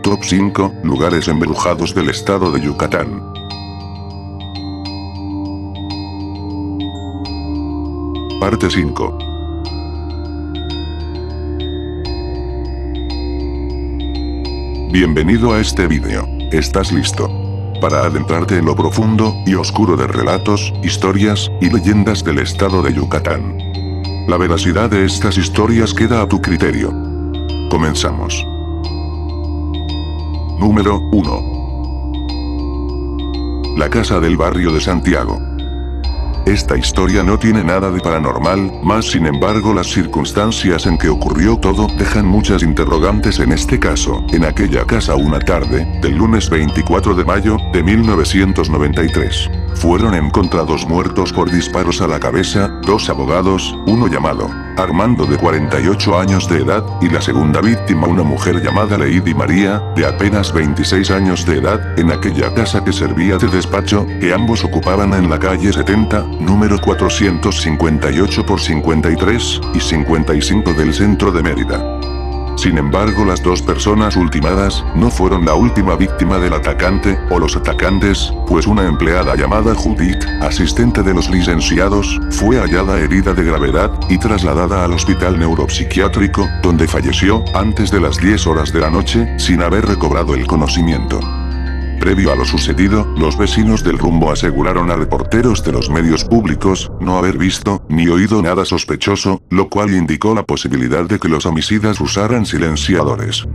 Top 5 lugares embrujados del estado de Yucatán. Parte 5. Bienvenido a este vídeo. ¿Estás listo para adentrarte en lo profundo y oscuro de relatos, historias y leyendas del estado de Yucatán? La veracidad de estas historias queda a tu criterio. Comenzamos. Número 1. La casa del barrio de Santiago. Esta historia no tiene nada de paranormal, más sin embargo las circunstancias en que ocurrió todo dejan muchas interrogantes en este caso. En aquella casa una tarde, del lunes 24 de mayo, de 1993, fueron encontrados muertos por disparos a la cabeza, dos abogados, uno llamado Armando de 48 años de edad, y la segunda víctima una mujer llamada Lady María, de apenas 26 años de edad, en aquella casa que servía de despacho, que ambos ocupaban en la calle 70, número 458 por 53 y 55 del centro de Mérida. Sin embargo, las dos personas ultimadas no fueron la última víctima del atacante, o los atacantes, pues una empleada llamada Judith, asistente de los licenciados, fue hallada herida de gravedad y trasladada al hospital neuropsiquiátrico, donde falleció antes de las 10 horas de la noche, sin haber recobrado el conocimiento. Previo a lo sucedido, los vecinos del rumbo aseguraron a reporteros de los medios públicos no haber visto ni oído nada sospechoso, lo cual indicó la posibilidad de que los homicidas usaran silenciadores.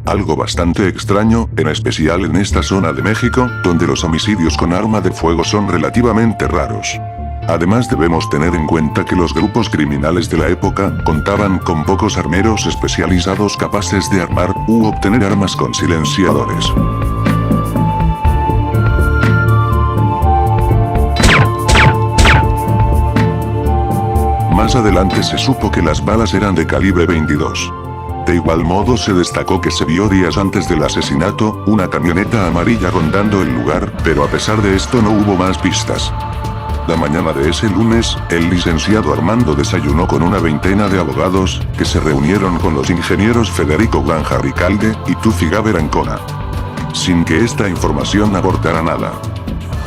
Algo bastante extraño, en especial en esta zona de México, donde los homicidios con arma de fuego son relativamente raros. Además debemos tener en cuenta que los grupos criminales de la época contaban con pocos armeros especializados capaces de armar u obtener armas con silenciadores. Más adelante se supo que las balas eran de calibre 22. De igual modo se destacó que se vio días antes del asesinato, una camioneta amarilla rondando el lugar, pero a pesar de esto no hubo más pistas. La mañana de ese lunes, el licenciado Armando desayunó con una veintena de abogados, que se reunieron con los ingenieros Federico Granja Ricalde y Tufi Gaber Ancona, sin que esta información aportara nada.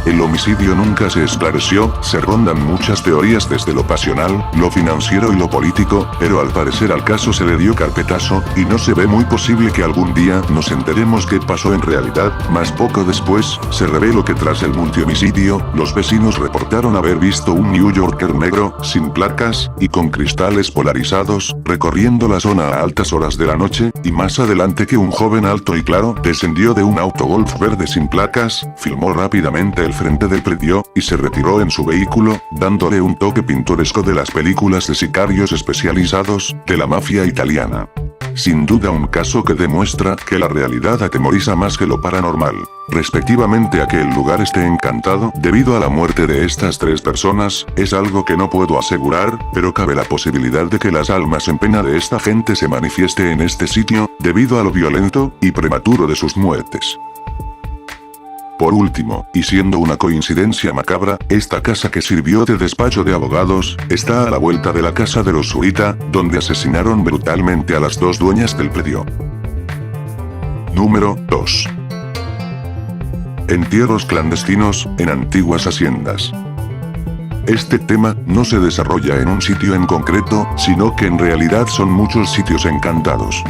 El homicidio nunca se esclareció, se rondan muchas teorías desde lo pasional, lo financiero y lo político, pero al parecer al caso se le dio carpetazo, y no se ve muy posible que algún día nos enteremos qué pasó en realidad. Más poco después, se reveló que tras el multihomicidio, los vecinos reportaron haber visto un New Yorker negro, sin placas, y con cristales polarizados, recorriendo la zona a altas horas de la noche, y más adelante que un joven alto y claro, descendió de un auto Golf verde sin placas, filmó rápidamente el frente del predio, y se retiró en su vehículo, dándole un toque pintoresco de las películas de sicarios especializados, de la mafia italiana. Sin duda un caso que demuestra que la realidad atemoriza más que lo paranormal. Respectivamente a que el lugar esté encantado, debido a la muerte de estas tres personas, es algo que no puedo asegurar, pero cabe la posibilidad de que las almas en pena de esta gente se manifieste en este sitio, debido a lo violento y prematuro de sus muertes. Por último, y siendo una coincidencia macabra, esta casa que sirvió de despacho de abogados, está a la vuelta de la casa de los Zurita, donde asesinaron brutalmente a las dos dueñas del predio. Número 2. Entierros clandestinos, en antiguas haciendas. Este tema no se desarrolla en un sitio en concreto, sino que en realidad son muchos sitios encantados.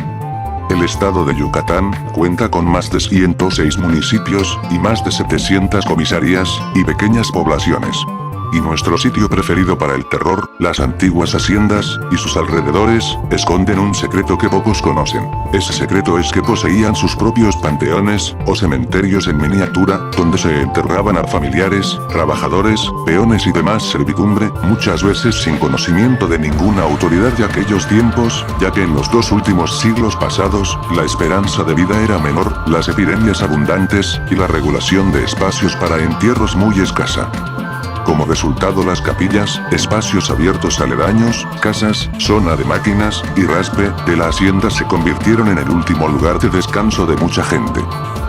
El estado de Yucatán cuenta con más de 106 municipios y más de 700 comisarías y pequeñas poblaciones. Y nuestro sitio preferido para el terror, las antiguas haciendas y sus alrededores, esconden un secreto que pocos conocen. Ese secreto es que poseían sus propios panteones o cementerios en miniatura, donde se enterraban a familiares, trabajadores, peones y demás servidumbre, muchas veces sin conocimiento de ninguna autoridad de aquellos tiempos, ya que en los dos últimos siglos pasados, la esperanza de vida era menor, las epidemias abundantes, y la regulación de espacios para entierros muy escasa. Como resultado, las capillas, espacios abiertos aledaños, casas, zona de máquinas y raspe de la hacienda se convirtieron en el último lugar de descanso de mucha gente.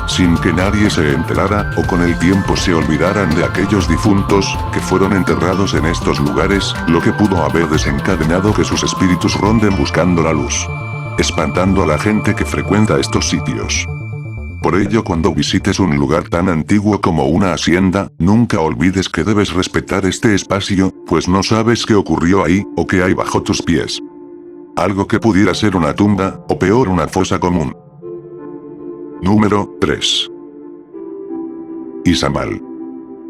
Sin que nadie se enterara o con el tiempo se olvidaran de aquellos difuntos que fueron enterrados en estos lugares, lo que pudo haber desencadenado que sus espíritus ronden buscando la luz, espantando a la gente que frecuenta estos sitios. Por ello, cuando visites un lugar tan antiguo como una hacienda, nunca olvides que debes respetar este espacio, pues no sabes qué ocurrió ahí, o qué hay bajo tus pies. Algo que pudiera ser una tumba, o peor una fosa común. Número 3. Izamal.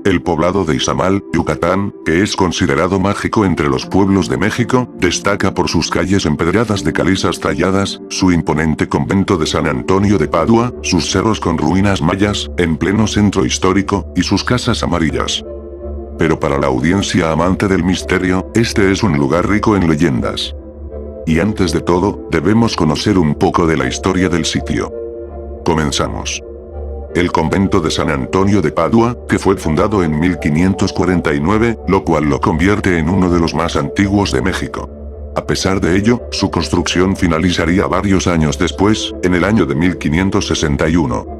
El poblado de Izamal, Yucatán, que es considerado mágico entre los pueblos de México, destaca por sus calles empedradas de calizas talladas, su imponente convento de San Antonio de Padua, sus cerros con ruinas mayas, en pleno centro histórico, y sus casas amarillas. Pero para la audiencia amante del misterio, este es un lugar rico en leyendas. Y antes de todo, debemos conocer un poco de la historia del sitio. Comenzamos. El convento de San Antonio de Padua, que fue fundado en 1549, lo cual lo convierte en uno de los más antiguos de México. A pesar de ello, su construcción finalizaría varios años después, en el año de 1561.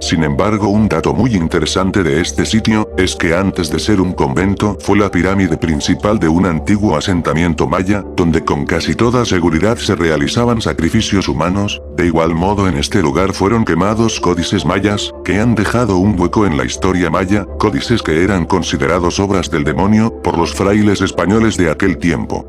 Sin embargo, un dato muy interesante de este sitio, es que antes de ser un convento, fue la pirámide principal de un antiguo asentamiento maya, donde con casi toda seguridad se realizaban sacrificios humanos. De igual modo, en este lugar fueron quemados códices mayas, que han dejado un hueco en la historia maya, códices que eran considerados obras del demonio, por los frailes españoles de aquel tiempo.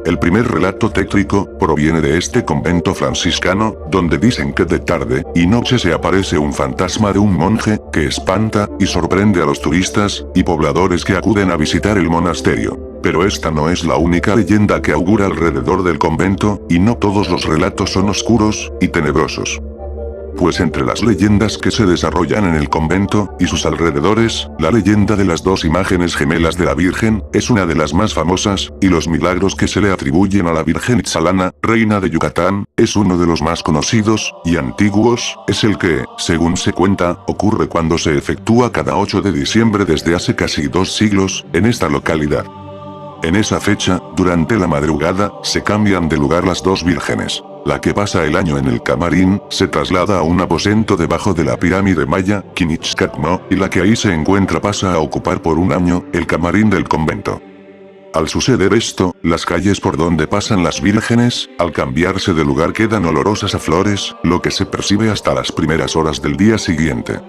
El primer relato tétrico, proviene de este convento franciscano, donde dicen que de tarde y noche se aparece un fantasma de un monje, que espanta y sorprende a los turistas y pobladores que acuden a visitar el monasterio. Pero esta no es la única leyenda que augura alrededor del convento, y no todos los relatos son oscuros y tenebrosos. Pues entre las leyendas que se desarrollan en el convento y sus alrededores, la leyenda de las dos imágenes gemelas de la Virgen es una de las más famosas, y los milagros que se le atribuyen a la Virgen Itzalana, reina de Yucatán, es uno de los más conocidos y antiguos. Es el que, según se cuenta, ocurre cuando se efectúa cada 8 de diciembre desde hace casi 2 siglos, en esta localidad. En esa fecha, durante la madrugada, se cambian de lugar las dos vírgenes. La que pasa el año en el camarín, se traslada a un aposento debajo de la pirámide maya, Quinichcatmo, y la que ahí se encuentra pasa a ocupar por un año, el camarín del convento. Al suceder esto, las calles por donde pasan las vírgenes, al cambiarse de lugar quedan olorosas a flores, lo que se percibe hasta las primeras horas del día siguiente.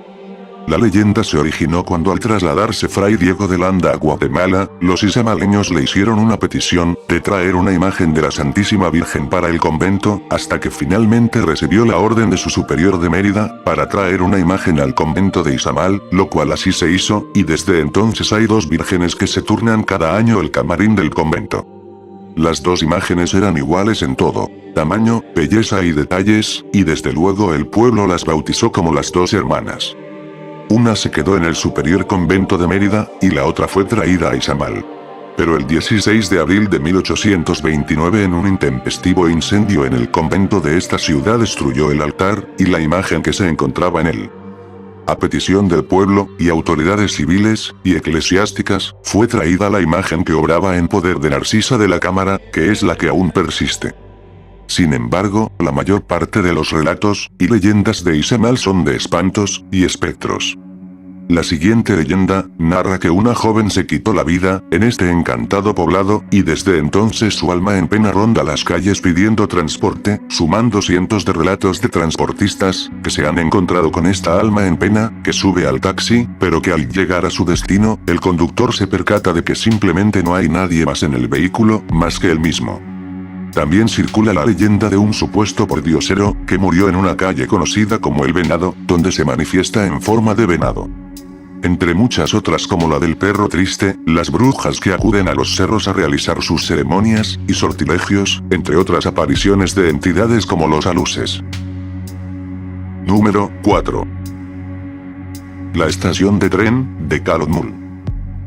La leyenda se originó cuando al trasladarse Fray Diego de Landa a Guatemala, los izamaleños le hicieron una petición, de traer una imagen de la Santísima Virgen para el convento, hasta que finalmente recibió la orden de su superior de Mérida, para traer una imagen al convento de Izamal, lo cual así se hizo, y desde entonces hay dos vírgenes que se turnan cada año el camarín del convento. Las dos imágenes eran iguales en todo, tamaño, belleza y detalles, y desde luego el pueblo las bautizó como las dos hermanas. Una se quedó en el superior convento de Mérida, y la otra fue traída a Izamal. Pero el 16 de abril de 1829 en un intempestivo incendio en el convento de esta ciudad destruyó el altar, y la imagen que se encontraba en él. A petición del pueblo, y autoridades civiles, y eclesiásticas, fue traída la imagen que obraba en poder de Narcisa de la Cámara, que es la que aún persiste. Sin embargo, la mayor parte de los relatos y leyendas de Izamal son de espantos y espectros. La siguiente leyenda narra que una joven se quitó la vida en este encantado poblado, y desde entonces su alma en pena ronda las calles pidiendo transporte, sumando cientos de relatos de transportistas que se han encontrado con esta alma en pena, que sube al taxi, pero que al llegar a su destino, el conductor se percata de que simplemente no hay nadie más en el vehículo, más que él mismo. También circula la leyenda de un supuesto pordiosero, que murió en una calle conocida como El Venado, donde se manifiesta en forma de venado. Entre muchas otras como la del perro triste, las brujas que acuden a los cerros a realizar sus ceremonias y sortilegios, entre otras apariciones de entidades como los aluses. Número 4. La estación de tren de Calakmul.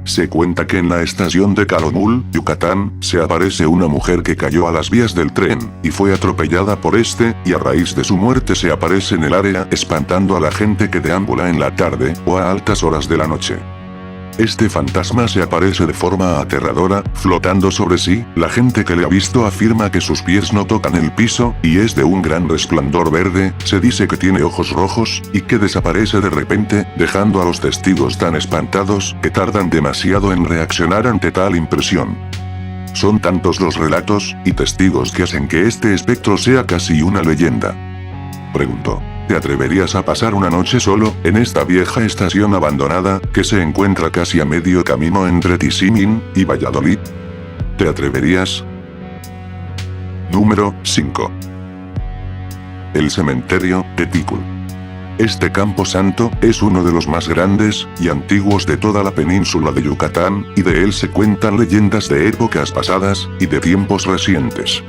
Se cuenta que en la estación de Calakmul, Yucatán, se aparece una mujer que cayó a las vías del tren, y fue atropellada por este, y a raíz de su muerte se aparece en el área espantando a la gente que deambula en la tarde, o a altas horas de la noche. Este fantasma se aparece de forma aterradora, flotando sobre sí. La gente que le ha visto afirma que sus pies no tocan el piso, y es de un gran resplandor verde. Se dice que tiene ojos rojos, y que desaparece de repente, dejando a los testigos tan espantados que tardan demasiado en reaccionar ante tal impresión. Son tantos los relatos y testigos que hacen que este espectro sea casi una leyenda. Pregunto, ¿Te atreverías a pasar una noche solo, en esta vieja estación abandonada, que se encuentra casi a medio camino entre Tizimín y Valladolid? ¿Te atreverías? Número 5. El cementerio de Tícul. Este campo santo es uno de los más grandes y antiguos de toda la península de Yucatán, y de él se cuentan leyendas de épocas pasadas y de tiempos recientes.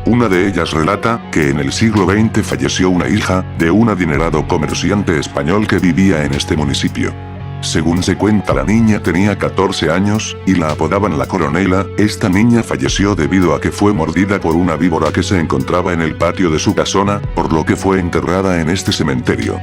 Una de ellas relata que en el siglo XX falleció una hija de un adinerado comerciante español que vivía en este municipio. Según se cuenta, la niña tenía 14 años, y la apodaban la Coronela. Esta niña falleció debido a que fue mordida por una víbora que se encontraba en el patio de su casona, por lo que fue enterrada en este cementerio.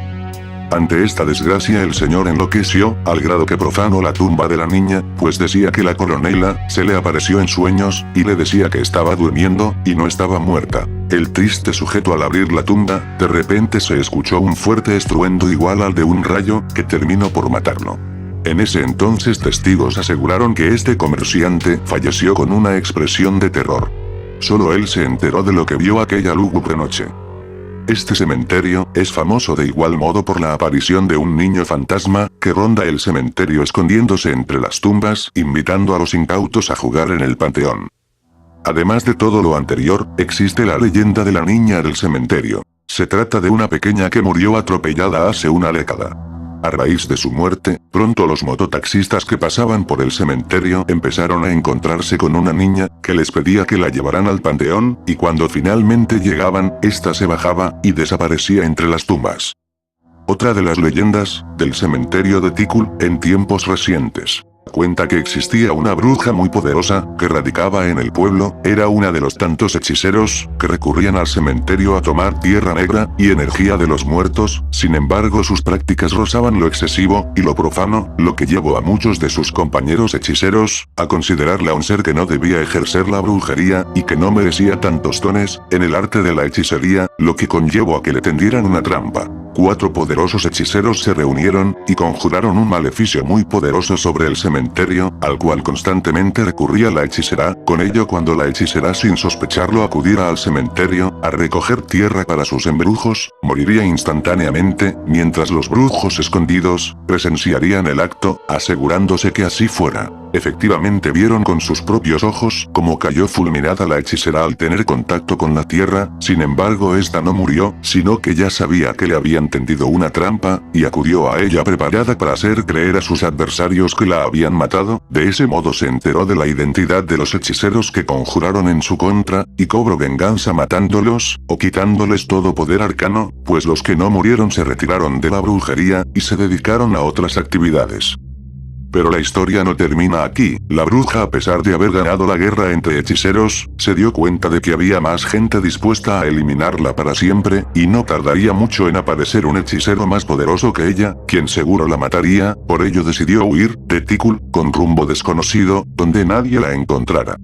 Ante esta desgracia el señor enloqueció, al grado que profanó la tumba de la niña, pues decía que la Coronela se le apareció en sueños, y le decía que estaba durmiendo, y no estaba muerta. El triste sujeto, al abrir la tumba, de repente se escuchó un fuerte estruendo igual al de un rayo, que terminó por matarlo. En ese entonces testigos aseguraron que este comerciante falleció con una expresión de terror. Solo él se enteró de lo que vio aquella lúgubre noche. Este cementerio es famoso de igual modo por la aparición de un niño fantasma, que ronda el cementerio escondiéndose entre las tumbas, invitando a los incautos a jugar en el panteón. Además de todo lo anterior, existe la leyenda de la niña del cementerio. Se trata de una pequeña que murió atropellada hace una década. A raíz de su muerte, pronto los mototaxistas que pasaban por el cementerio empezaron a encontrarse con una niña, que les pedía que la llevaran al panteón, y cuando finalmente llegaban, ésta se bajaba y desaparecía entre las tumbas. Otra de las leyendas del cementerio de Tícul, en tiempos recientes, cuenta que existía una bruja muy poderosa, que radicaba en el pueblo. Era una de los tantos hechiceros, que recurrían al cementerio a tomar tierra negra y energía de los muertos. Sin embargo, sus prácticas rozaban lo excesivo y lo profano, lo que llevó a muchos de sus compañeros hechiceros a considerarla un ser que no debía ejercer la brujería, y que no merecía tantos dones en el arte de la hechicería, lo que conllevó a que le tendieran una trampa. 4 poderosos hechiceros se reunieron, y conjuraron un maleficio muy poderoso sobre el cementerio, al cual constantemente recurría la hechicera. Con ello, cuando la hechicera sin sospecharlo acudiera al cementerio, a recoger tierra para sus embrujos, moriría instantáneamente, mientras los brujos escondidos presenciarían el acto, asegurándose que así fuera. Efectivamente vieron con sus propios ojos cómo cayó fulminada la hechicera al tener contacto con la tierra. Sin embargo, esta no murió, sino que ya sabía que le habían tendido una trampa, y acudió a ella preparada para hacer creer a sus adversarios que la habían matado. De ese modo se enteró de la identidad de los hechiceros que conjuraron en su contra, y cobró venganza matándolos, o quitándoles todo poder arcano, pues los que no murieron se retiraron de la brujería, y se dedicaron a otras actividades. Pero la historia no termina aquí. La bruja, a pesar de haber ganado la guerra entre hechiceros, se dio cuenta de que había más gente dispuesta a eliminarla para siempre, y no tardaría mucho en aparecer un hechicero más poderoso que ella, quien seguro la mataría. Por ello decidió huir de Tícul, con rumbo desconocido, donde nadie la encontrara.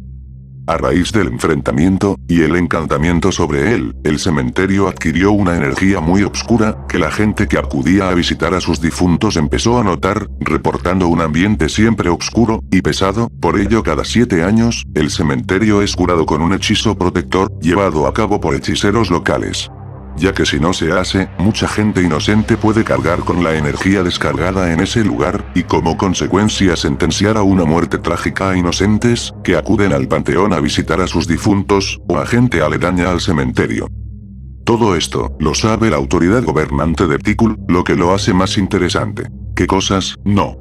A raíz del enfrentamiento, y el encantamiento sobre él, el cementerio adquirió una energía muy oscura, que la gente que acudía a visitar a sus difuntos empezó a notar, reportando un ambiente siempre oscuro y pesado. Por ello, cada 7 años, el cementerio es curado con un hechizo protector, llevado a cabo por hechiceros locales. Ya que si no se hace, mucha gente inocente puede cargar con la energía descargada en ese lugar, y como consecuencia sentenciar a una muerte trágica a inocentes, que acuden al panteón a visitar a sus difuntos, o a gente aledaña al cementerio. Todo esto, lo sabe la autoridad gobernante de Tícul, lo que lo hace más interesante. ¿Qué cosas no?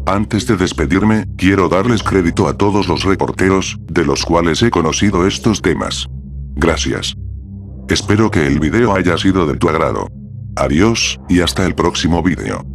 Antes de despedirme, quiero darles crédito a todos los reporteros, de los cuales he conocido estos temas. Gracias. Espero que el video haya sido de tu agrado. Adiós, y hasta el próximo video.